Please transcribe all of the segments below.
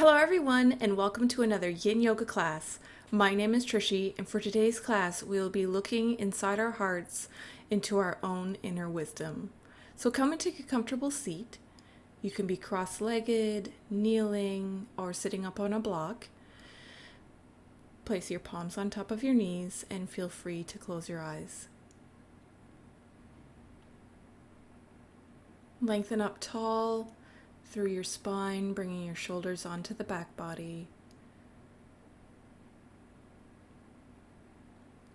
Hello everyone and welcome to another Yin Yoga class. My name is Trishy and for today's class we will be looking inside our hearts into our own inner wisdom. So come and take a comfortable seat. You can be cross-legged, kneeling, or sitting up on a block. Place your palms on top of your knees and feel free to close your eyes. Lengthen up tall through your spine, bringing your shoulders onto the back body.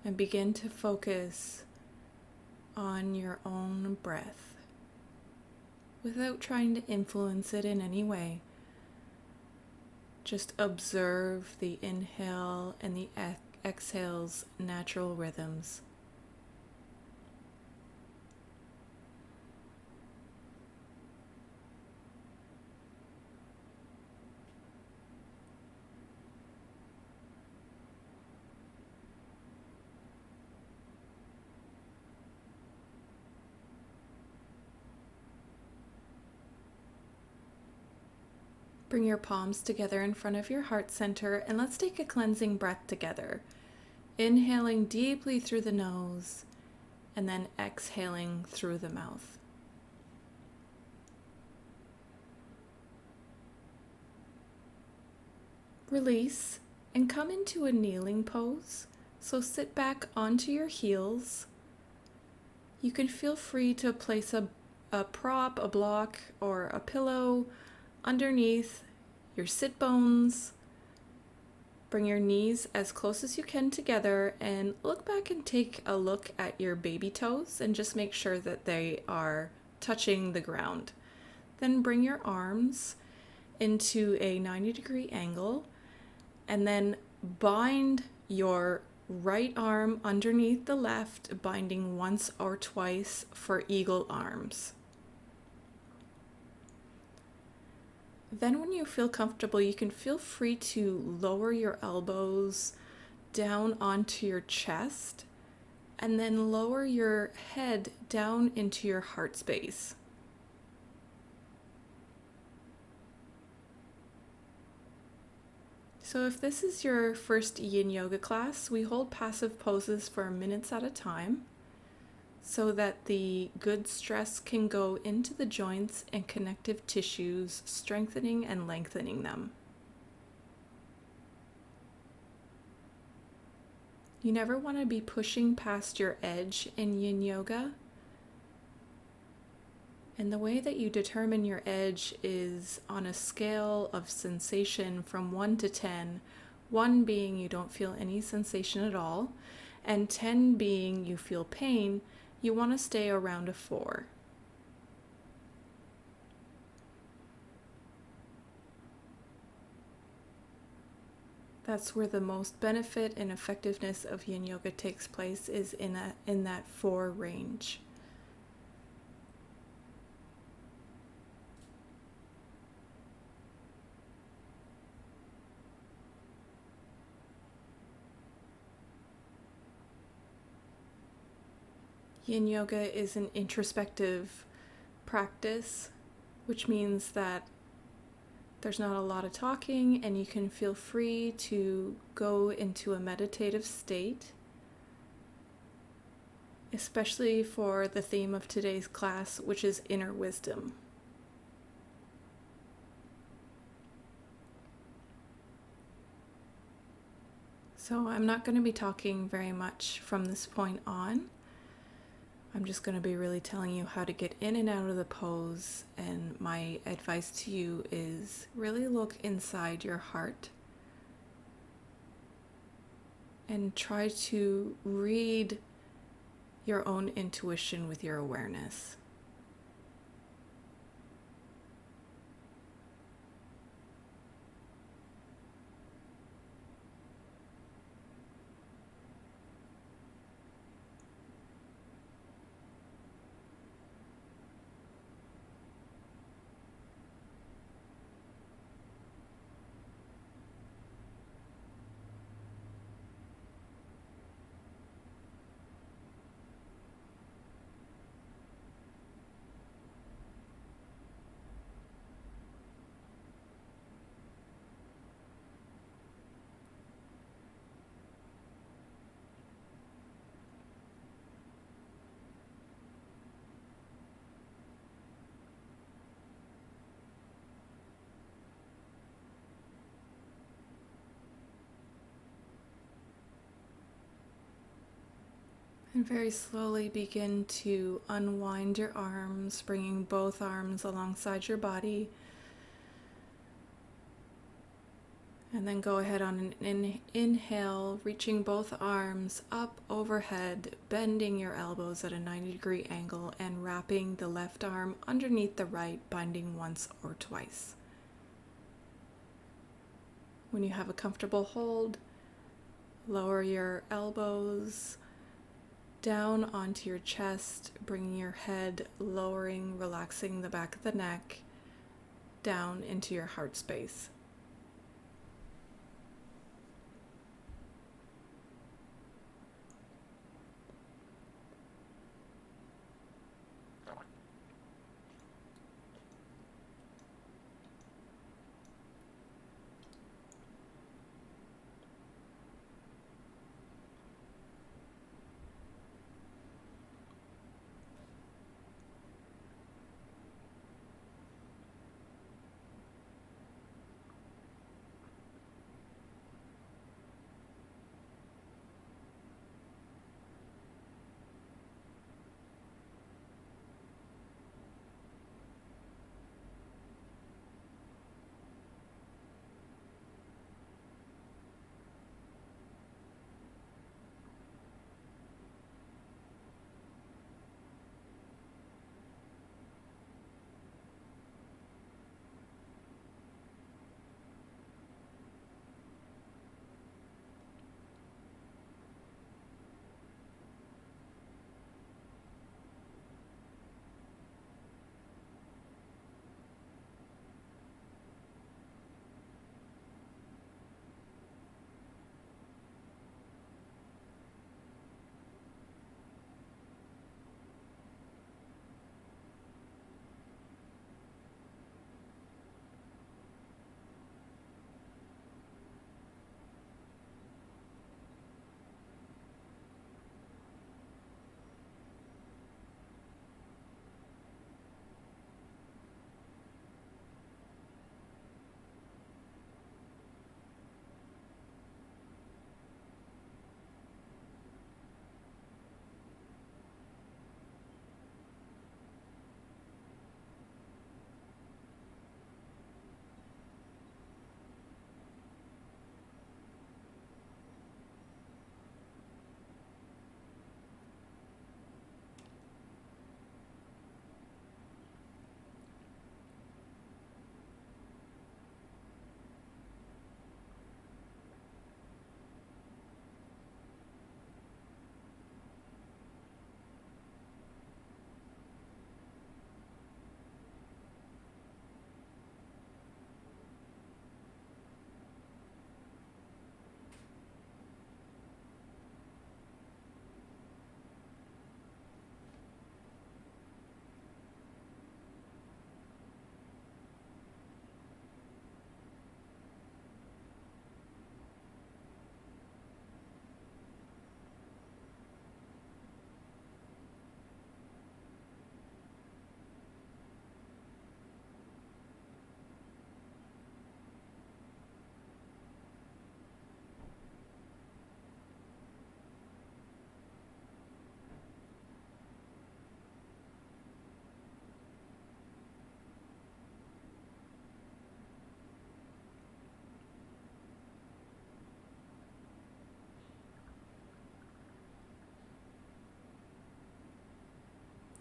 And begin to focus on your own breath without trying to influence it in any way. Just observe the inhale and the exhale's natural rhythms. Bring your palms together in front of your heart center and let's take a cleansing breath together. Inhaling deeply through the nose and then exhaling through the mouth. Release and come into a kneeling pose. So sit back onto your heels. You can feel free to place a prop, a block, or a pillow underneath your sit bones. Bring your knees as close as you can together and look back and take a look at your baby toes and just make sure that they are touching the ground. Then bring your arms into a 90-degree angle and then bind your right arm underneath the left, binding once or twice for eagle arms. Then when you feel comfortable, you can feel free to lower your elbows down onto your chest and then lower your head down into your heart space. So if this is your first Yin Yoga class, we hold passive poses for minutes at a time, so that the good stress can go into the joints and connective tissues, strengthening and lengthening them. You never want to be pushing past your edge in Yin Yoga. And the way that you determine your edge is on a scale of sensation from 1 to 10, 1 being you don't feel any sensation at all, and 10 being you feel pain. You want to stay around a 4. That's where the most benefit and effectiveness of Yin Yoga takes place, is in that 4 range. Yin Yoga is an introspective practice, which means that there's not a lot of talking and you can feel free to go into a meditative state, especially for the theme of today's class, which is inner wisdom. So I'm not going to be talking very much from this point on. I'm just going to be really telling you how to get in and out of the pose, and my advice to you is really look inside your heart and try to read your own intuition with your awareness. And very slowly begin to unwind your arms, bringing both arms alongside your body. And then go ahead on an inhale, reaching both arms up overhead, bending your elbows at a 90-degree angle and wrapping the left arm underneath the right, binding once or twice. When you have a comfortable hold, lower your elbows down onto your chest, bringing your head, lowering, relaxing the back of the neck, down into your heart space.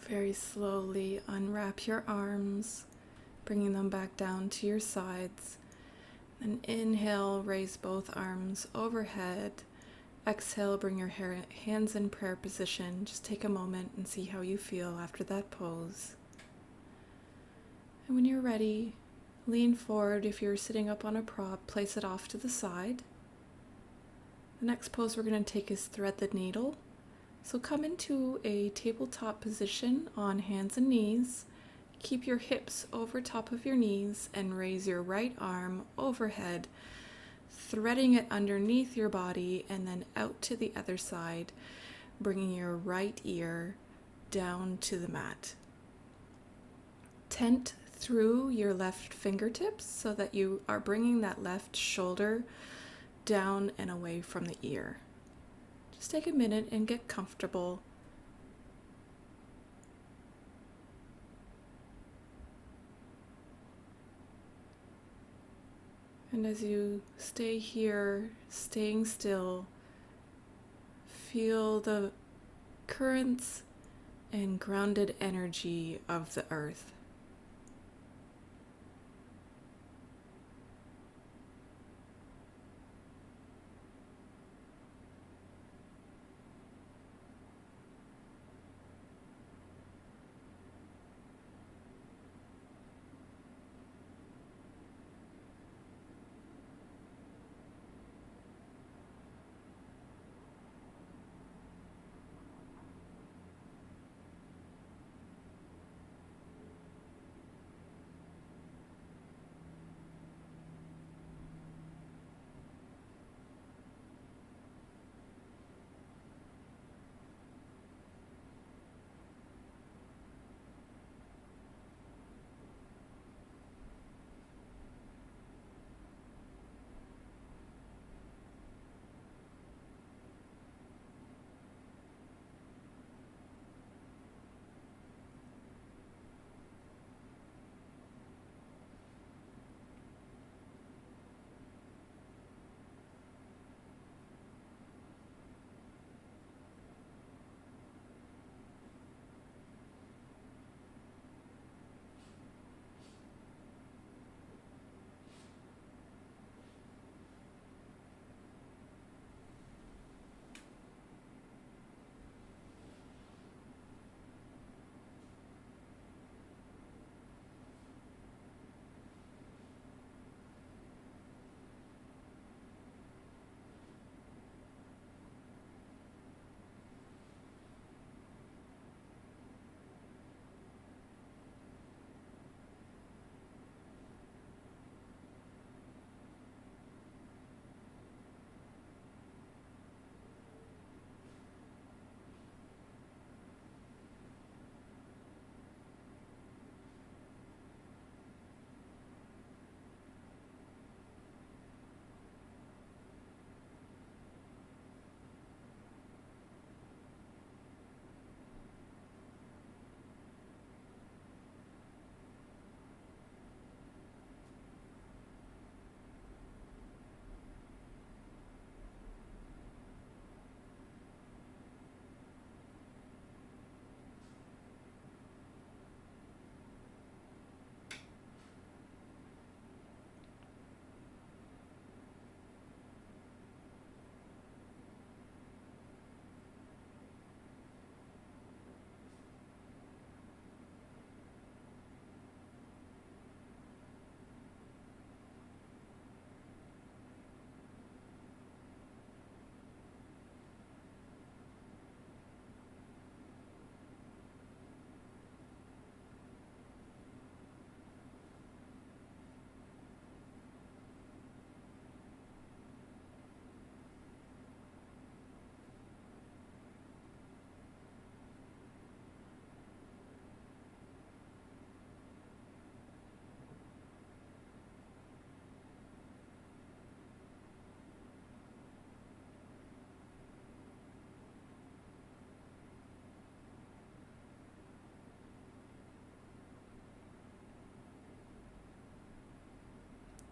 Very slowly unwrap your arms, bringing them back down to your sides. Then inhale, raise both arms overhead. Exhale, bring your hands in prayer position. Just take a moment and see how you feel after that pose. And when you're ready, lean forward. If you're sitting up on a prop, place it off to the side. The next pose we're going to take is thread the needle. So come into a tabletop position on hands and knees. Keep your hips over top of your knees and raise your right arm overhead, threading it underneath your body and then out to the other side, bringing your right ear down to the mat. Tent through your left fingertips so that you are bringing that left shoulder down and away from the ear. Just take a minute and get comfortable. And as you stay here, staying still, feel the currents and grounded energy of the earth.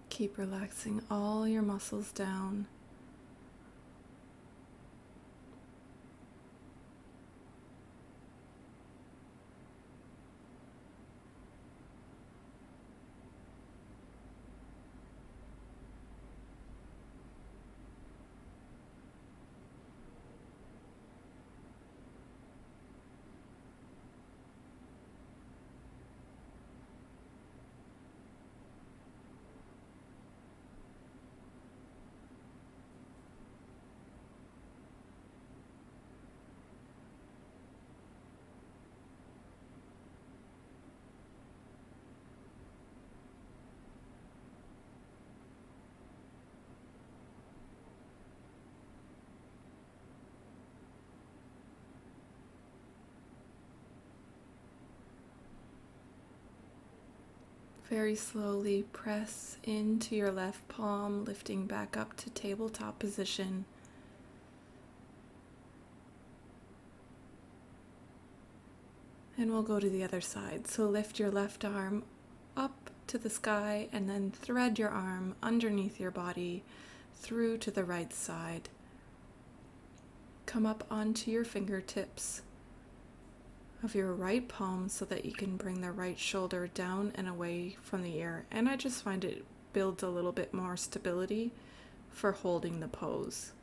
Keep relaxing all your muscles down. Very slowly press into your left palm, lifting back up to tabletop position. And we'll go to the other side. So lift your left arm up to the sky and then thread your arm underneath your body through to the right side. Come up onto your fingertips of your right palm so that you can bring the right shoulder down and away from the ear. And I just find it builds a little bit more stability for holding the pose.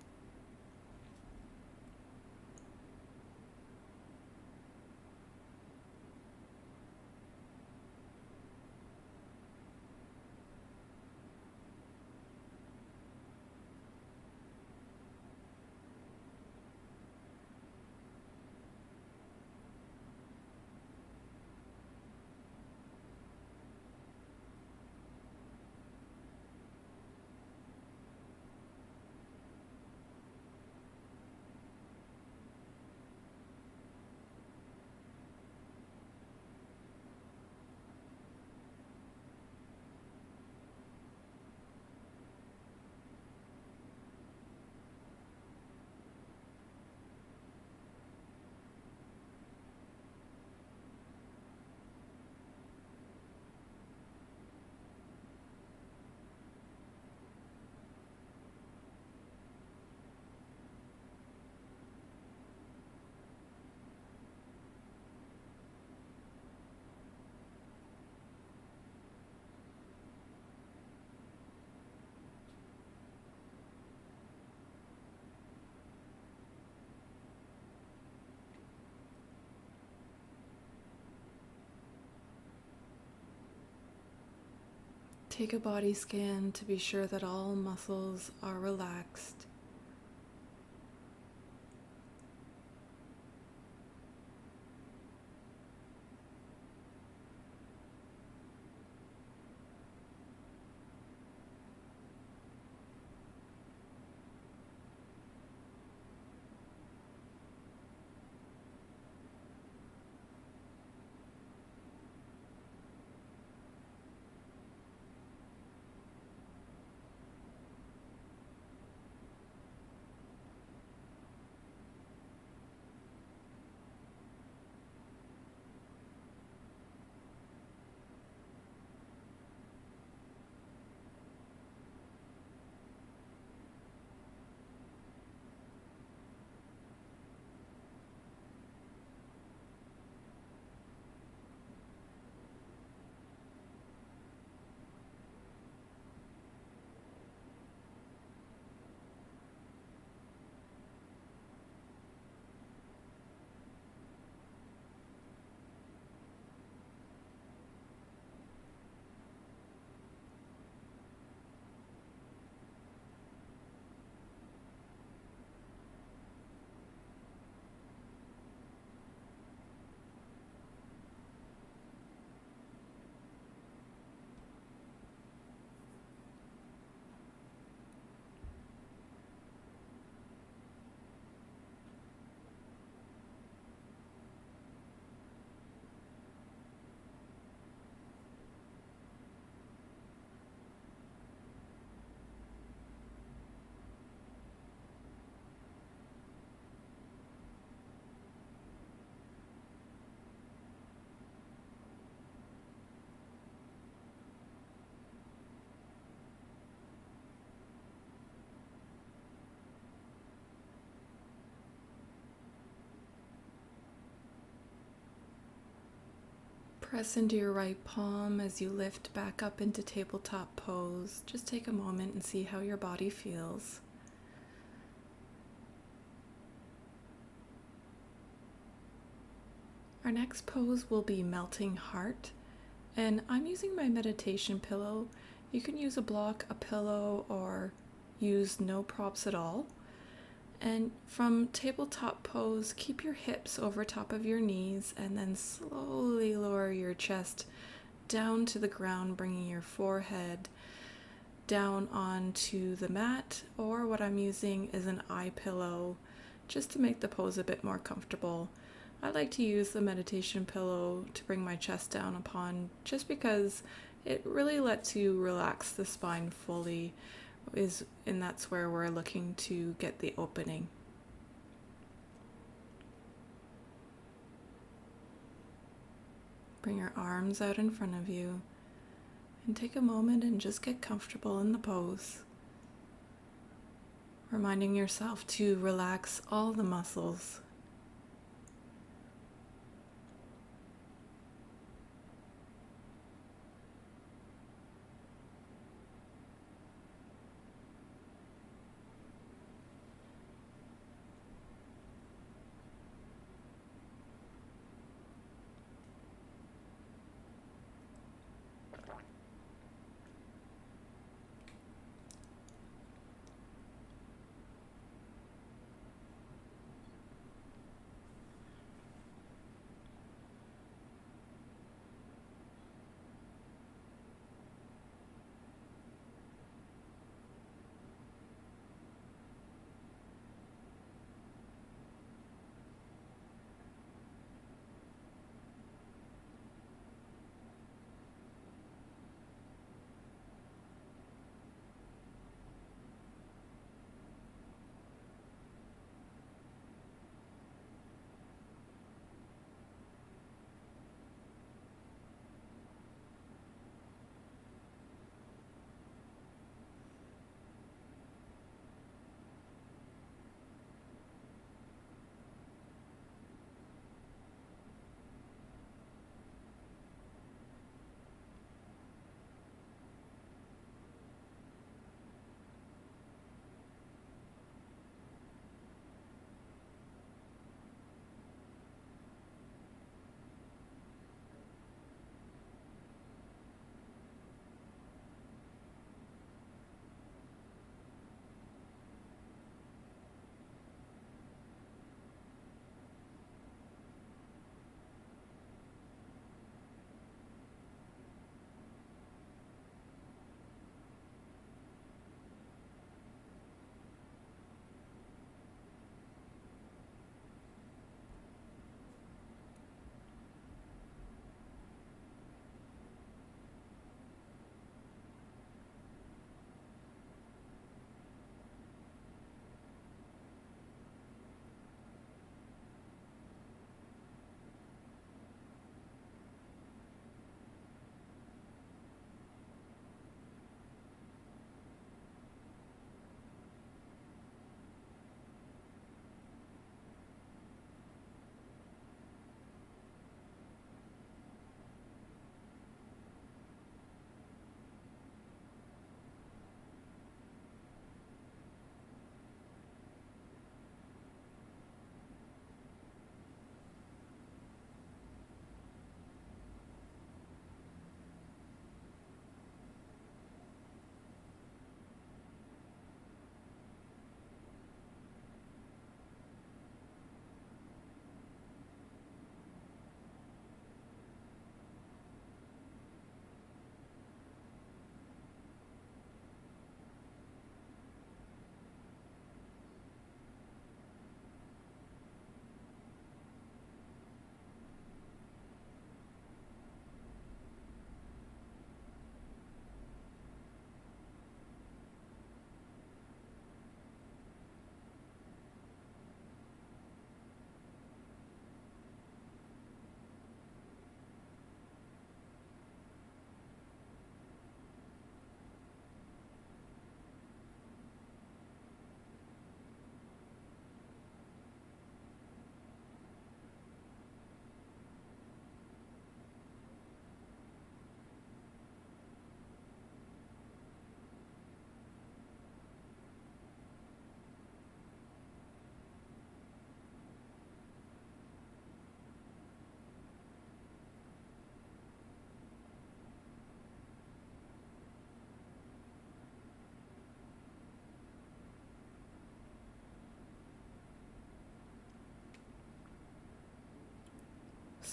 Take a body scan to be sure that all muscles are relaxed. Press into your right palm as you lift back up into tabletop pose. Just take a moment and see how your body feels. Our next pose will be melting heart, and I'm using my meditation pillow. You can use a block, a pillow, or use no props at all. And from tabletop pose, keep your hips over top of your knees and then slowly lower your chest down to the ground, bringing your forehead down onto the mat, or what I'm using is an eye pillow just to make the pose a bit more comfortable. I like to use the meditation pillow to bring my chest down upon just because it really lets you relax the spine fully, and that's where we're looking to get the opening. Bring your arms out in front of you and take a moment and just get comfortable in the pose. Reminding yourself to relax all the muscles.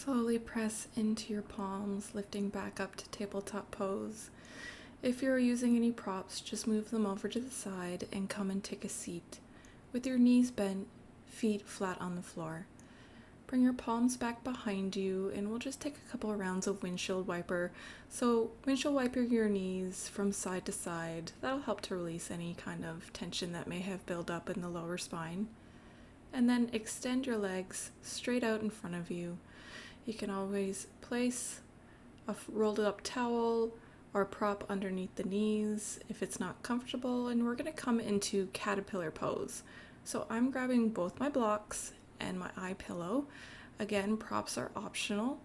Slowly press into your palms, lifting back up to tabletop pose. If you're using any props, just move them over to the side and come and take a seat with your knees bent, feet flat on the floor. Bring your palms back behind you and we'll just take a couple of rounds of windshield wiper. So windshield wiper your knees from side to side. That'll help to release any kind of tension that may have built up in the lower spine. And then extend your legs straight out in front of you. You can always place a rolled up towel or prop underneath the knees if it's not comfortable, and we're going to come into caterpillar pose. So I'm grabbing both my blocks and my eye pillow. Again, props are optional.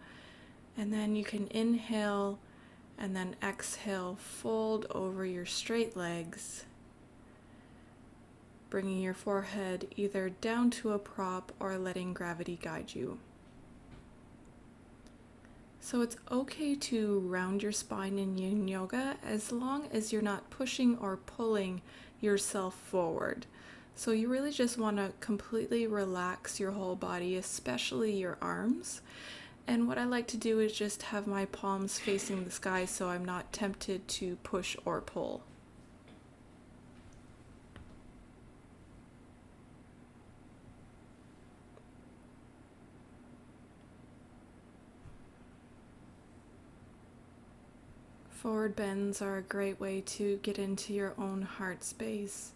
And then you can inhale and then exhale, fold over your straight legs, bringing your forehead either down to a prop or letting gravity guide you. So it's okay to round your spine in yin yoga as long as you're not pushing or pulling yourself forward. So you really just want to completely relax your whole body, especially your arms. And what I like to do is just have my palms facing the sky so I'm not tempted to push or pull. Forward bends are a great way to get into your own heart space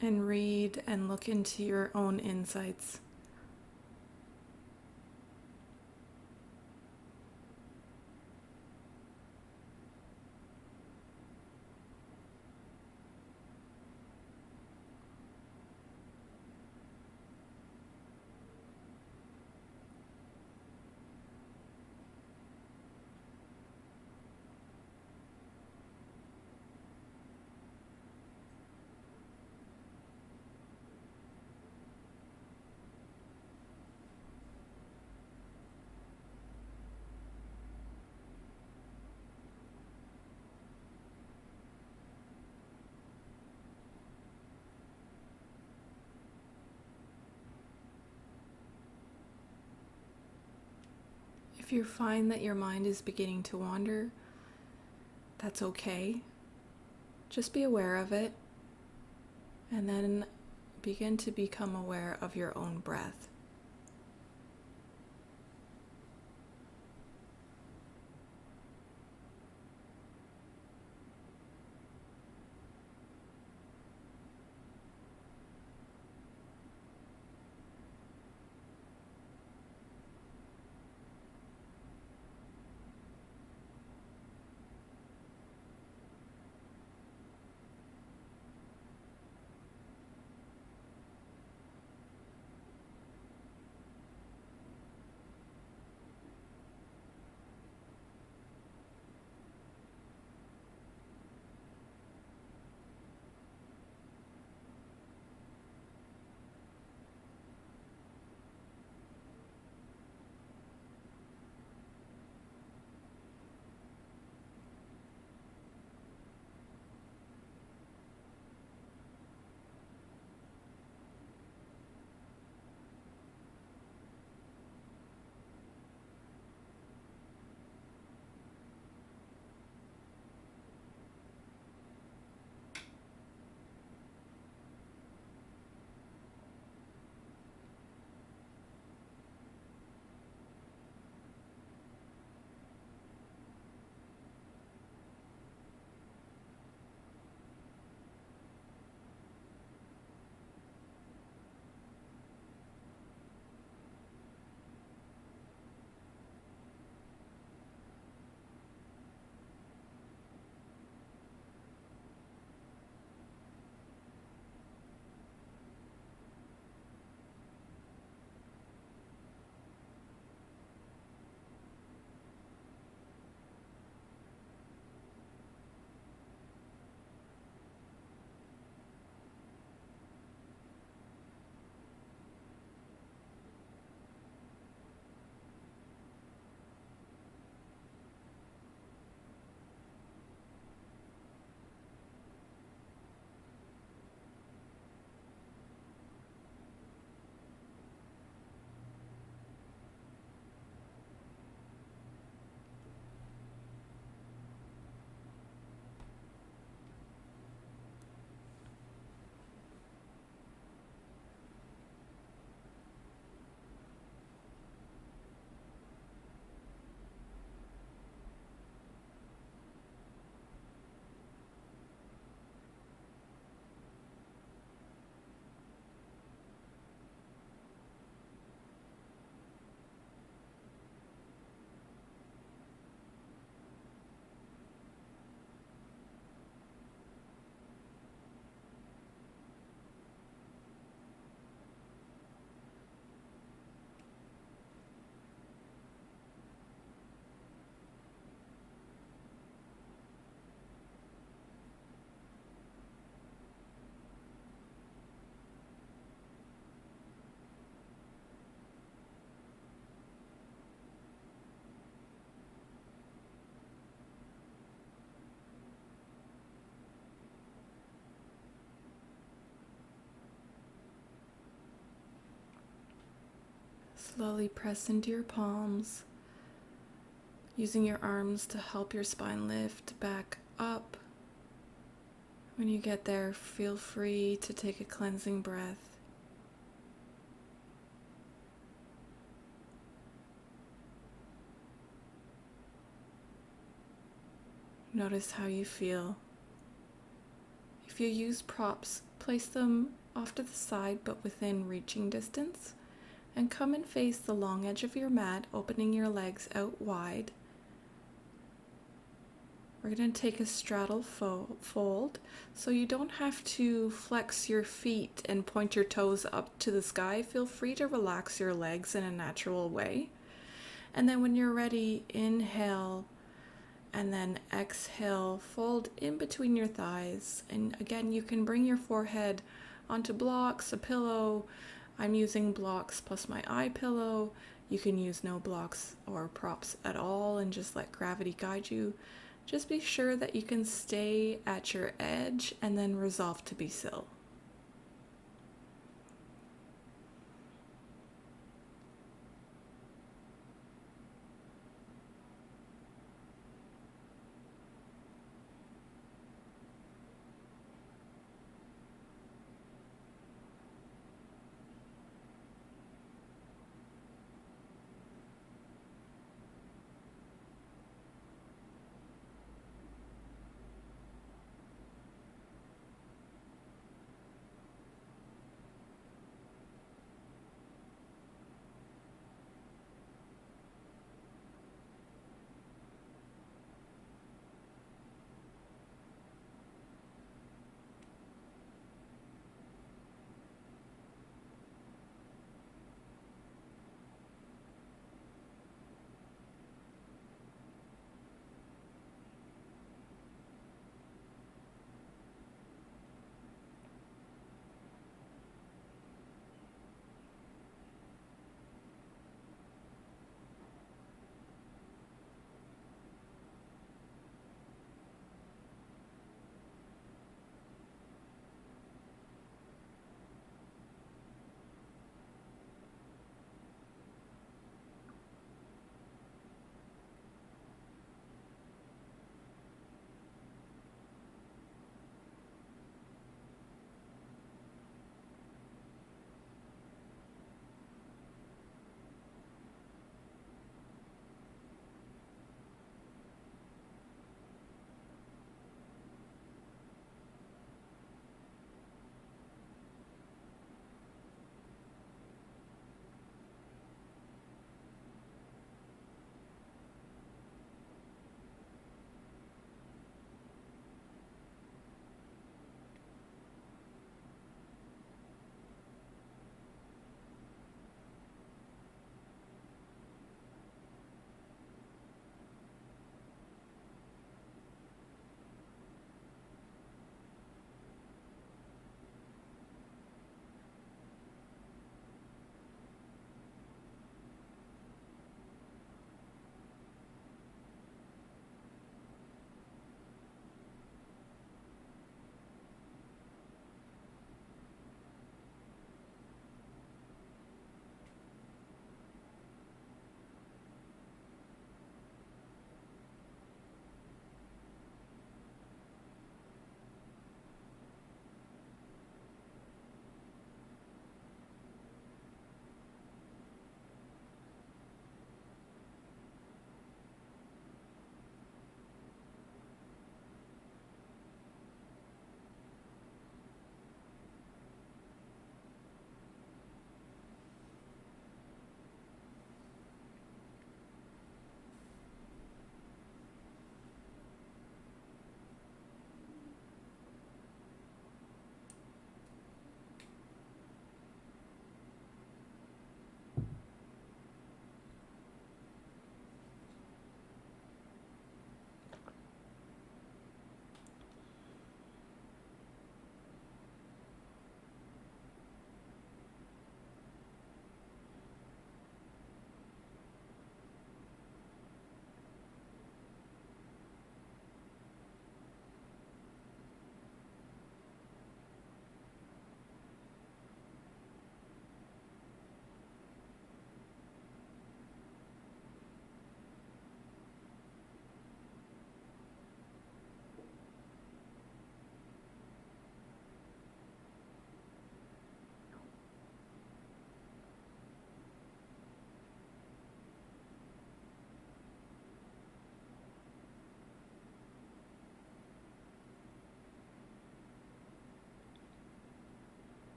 and read and look into your own insights. If you find that your mind is beginning to wander, that's okay. Just be aware of it, and then begin to become aware of your own breath. Slowly press into your palms, using your arms to help your spine lift back up. When you get there, feel free to take a cleansing breath. Notice how you feel. If you use props, place them off to the side but within reaching distance, and come and face the long edge of your mat, opening your legs out wide. We're going to take a straddle fold, so you don't have to flex your feet and point your toes up to the sky. Feel free to relax your legs in a natural way. And then when you're ready, inhale, and then exhale, fold in between your thighs. And again, you can bring your forehead onto blocks, a pillow. I'm using blocks plus my eye pillow. You can use no blocks or props at all and just let gravity guide you. Just be sure that you can stay at your edge and then resolve to be still.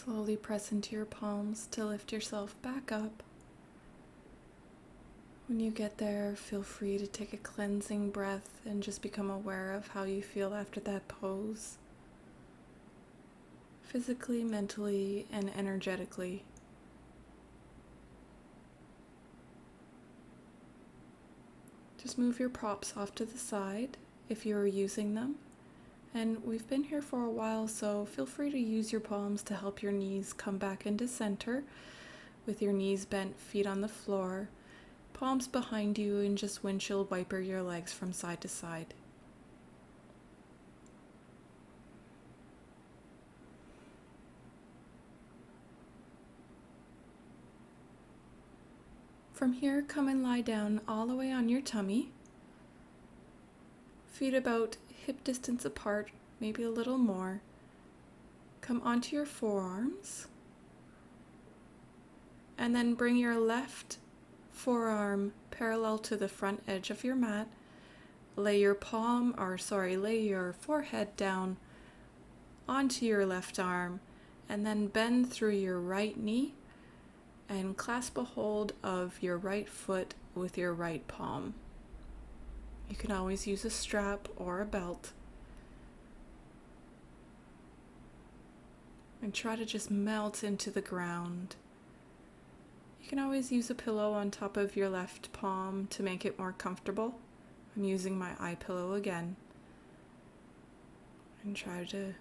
Slowly press into your palms to lift yourself back up. When you get there, feel free to take a cleansing breath and just become aware of how you feel after that pose. Physically, mentally, and energetically. Just move your props off to the side if you're using them. And we've been here for a while, so feel free to use your palms to help your knees come back into center with your knees bent, feet on the floor, palms behind you, and just windshield wiper your legs from side to side. From here, come and lie down all the way on your tummy. Feet about hip distance apart, maybe a little more. Come onto your forearms. And then bring your left forearm parallel to the front edge of your mat. Lay your forehead down onto your left arm, and then bend through your right knee and clasp a hold of your right foot with your right palm. You can always use a strap or a belt. And try to just melt into the ground. You can always use a pillow on top of your left palm to make it more comfortable. I'm using my eye pillow again. And try to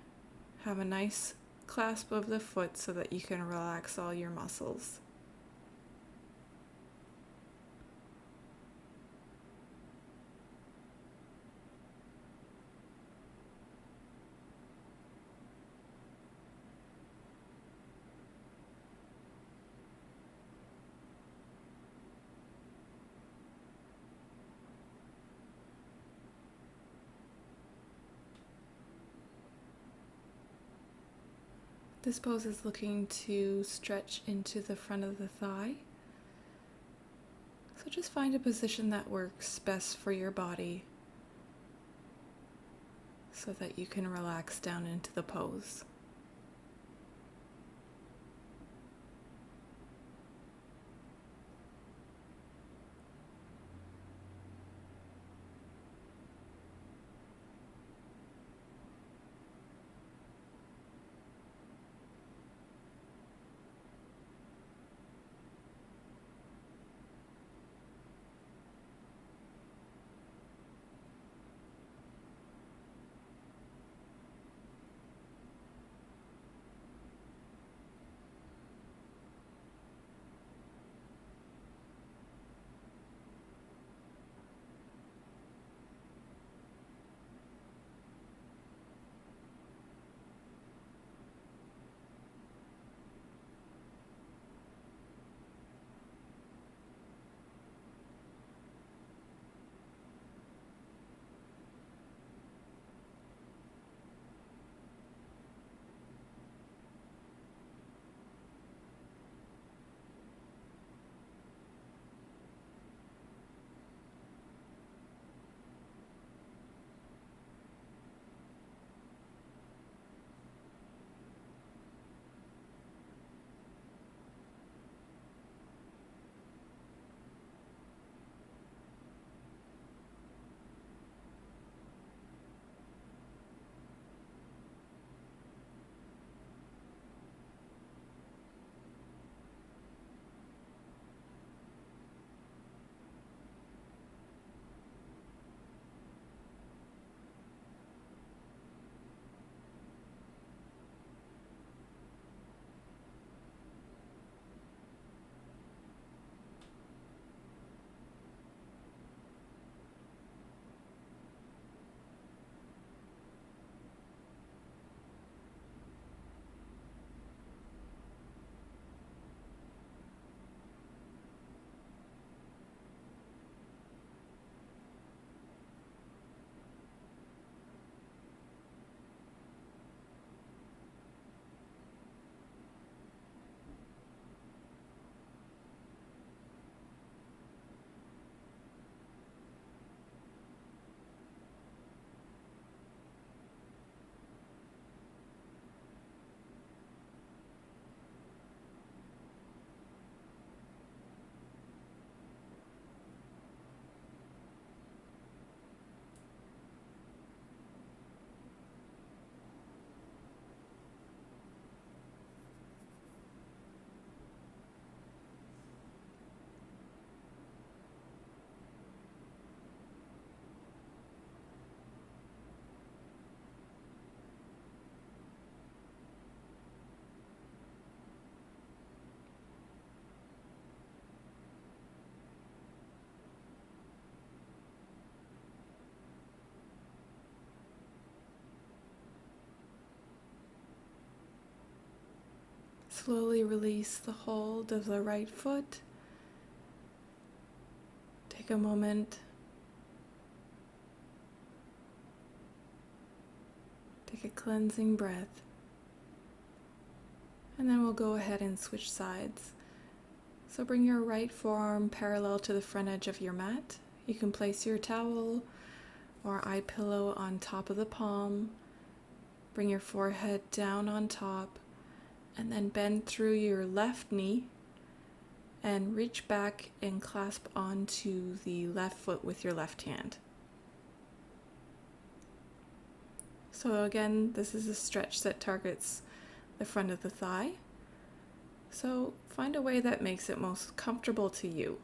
have a nice clasp of the foot so that you can relax all your muscles. This pose is looking to stretch into the front of the thigh. So just find a position that works best for your body so that you can relax down into the pose. Slowly release the hold of the right foot. Take a moment. Take a cleansing breath. And then we'll go ahead and switch sides. So bring your right forearm parallel to the front edge of your mat. You can place your towel or eye pillow on top of the palm. Bring your forehead down on top, and then bend through your left knee and reach back and clasp onto the left foot with your left hand. So again, this is a stretch that targets the front of the thigh. So find a way that makes it most comfortable to you.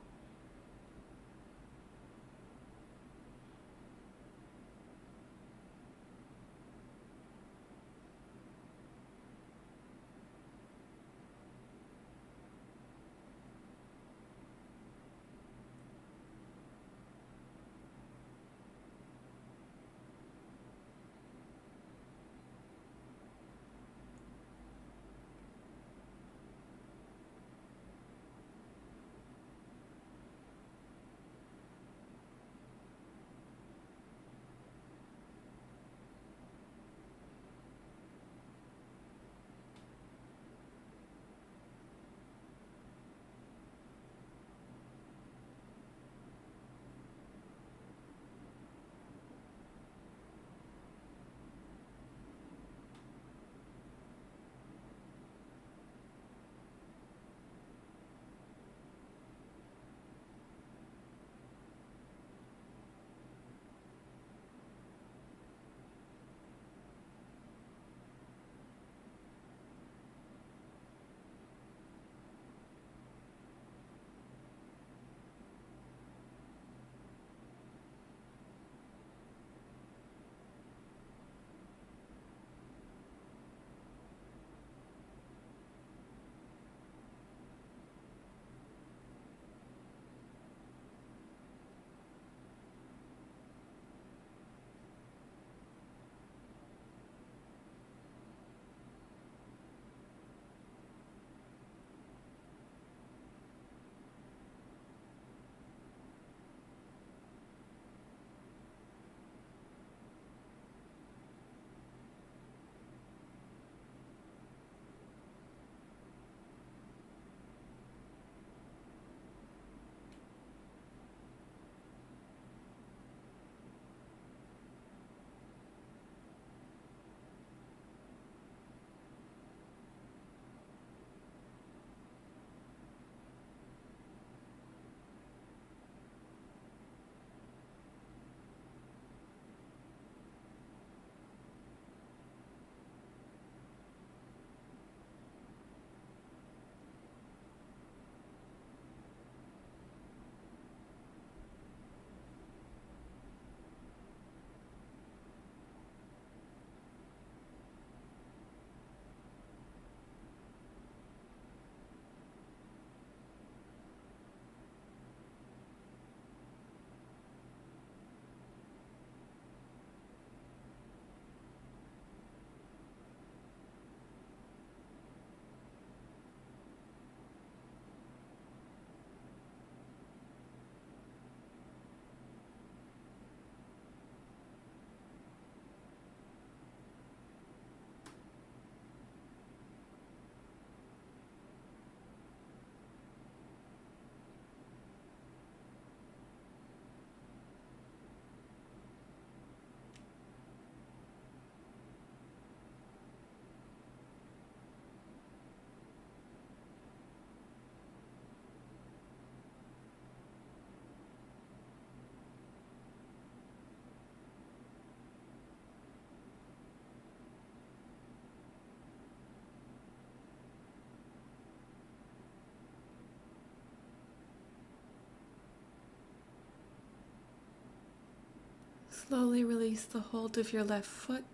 Slowly release the hold of your left foot,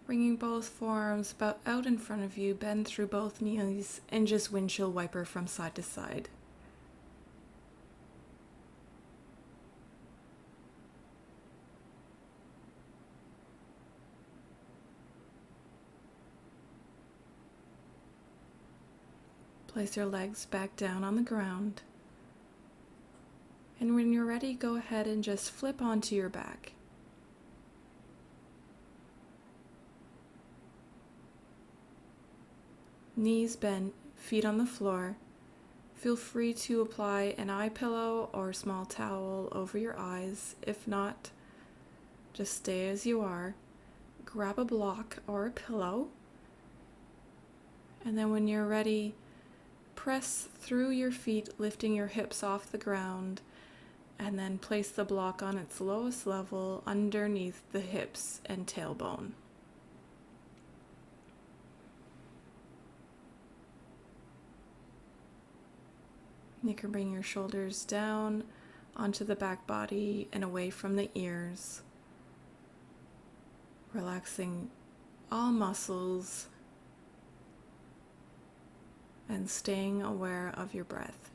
bringing both forearms about out in front of you, bend through both knees, and just windshield wiper from side to side. Place your legs back down on the ground. And when you're ready, go ahead and just flip onto your back. Knees bent, feet on the floor. Feel free to apply an eye pillow or a small towel over your eyes. If not, just stay as you are. Grab a block or a pillow. And then when you're ready, press through your feet, lifting your hips off the ground, and then place the block on its lowest level underneath the hips and tailbone. You can bring your shoulders down onto the back body and away from the ears, relaxing all muscles and staying aware of your breath.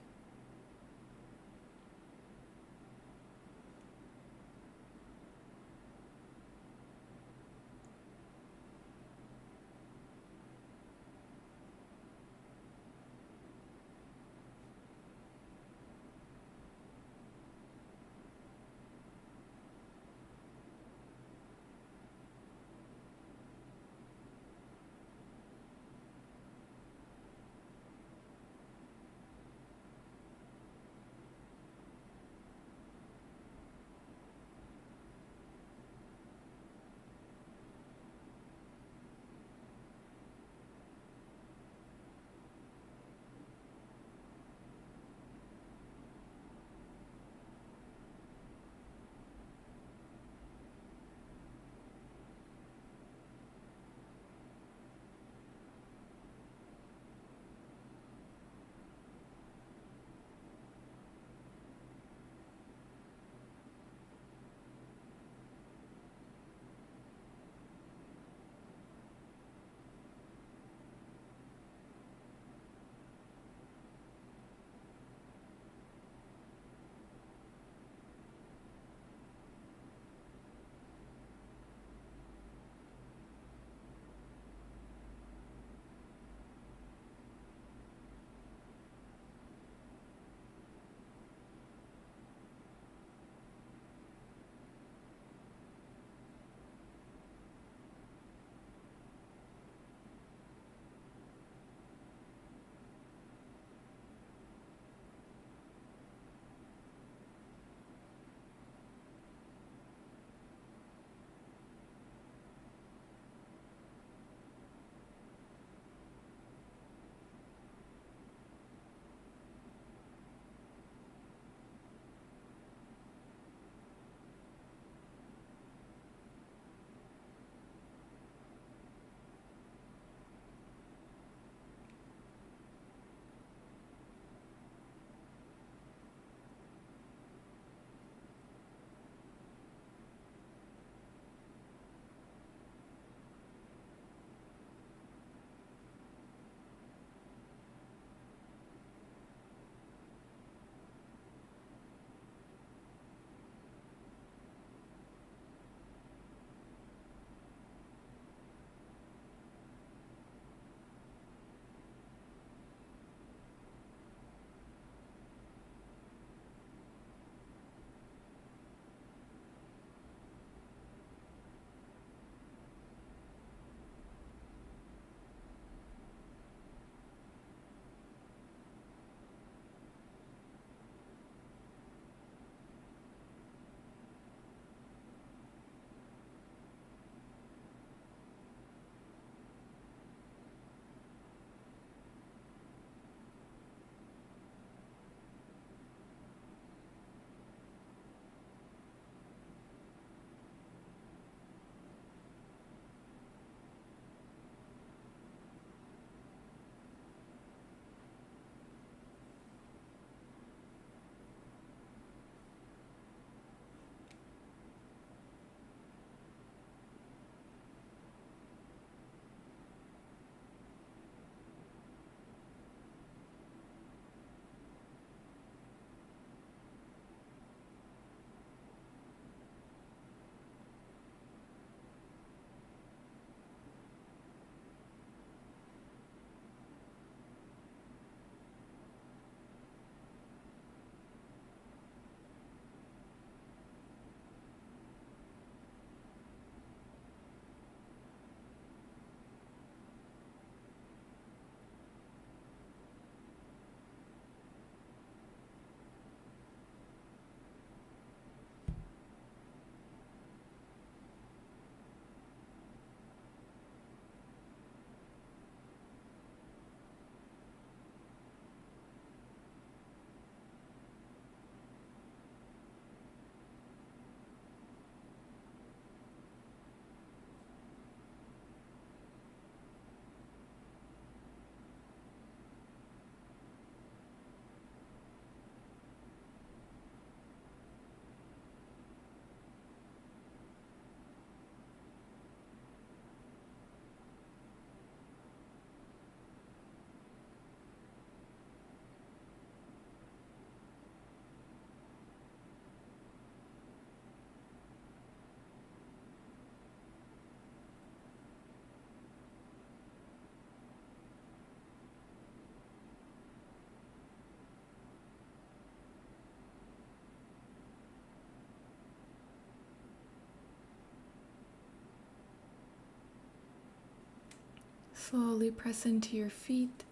Slowly press into your feet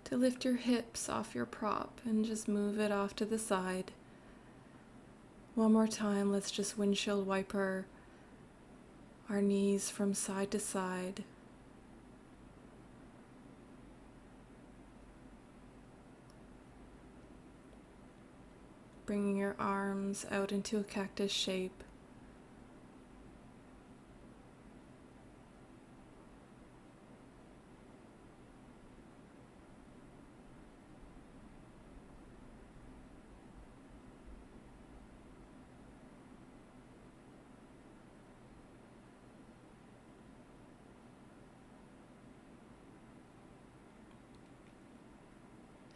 to lift your hips off your prop and just move it off to the side. One more time, let's just windshield wiper our knees from side to side. Bringing your arms out into a cactus shape.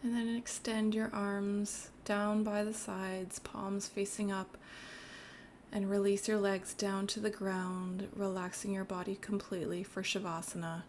And then extend your arms down by the sides, palms facing up, and release your legs down to the ground, relaxing your body completely for Shavasana.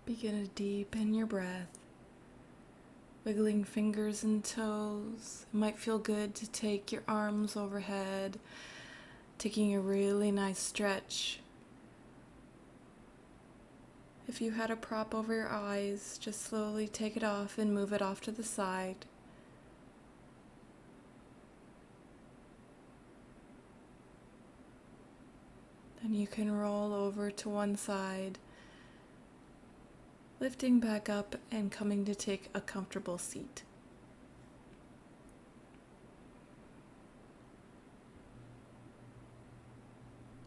Begin to deepen your breath, wiggling fingers and toes. It might feel good to take your arms overhead, taking a really nice stretch. If you had a prop over your eyes, just slowly take it off and move it off to the side. Then you can roll over to one side Lifting back up and coming to take a comfortable seat.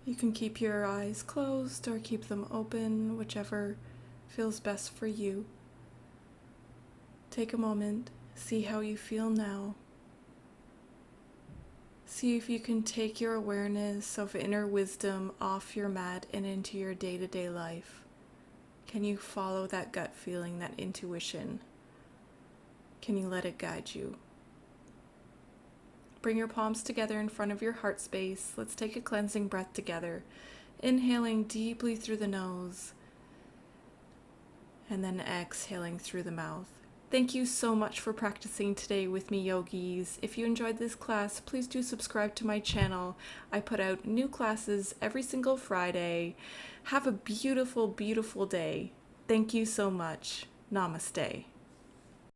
You can keep your eyes closed or keep them open, whichever feels best for you. Take a moment, see how you feel now. See if you can take your awareness of inner wisdom off your mat and into your day-to-day life. Can you follow that gut feeling, that intuition? Can you let it guide you? Bring your palms together in front of your heart space. Let's take a cleansing breath together. Inhaling deeply through the nose and then exhaling through the mouth. Thank you so much for practicing today with me, yogis. If you enjoyed this class, please do subscribe to my channel. I put out new classes every single Friday. Have a beautiful, beautiful day. Thank you so much. Namaste.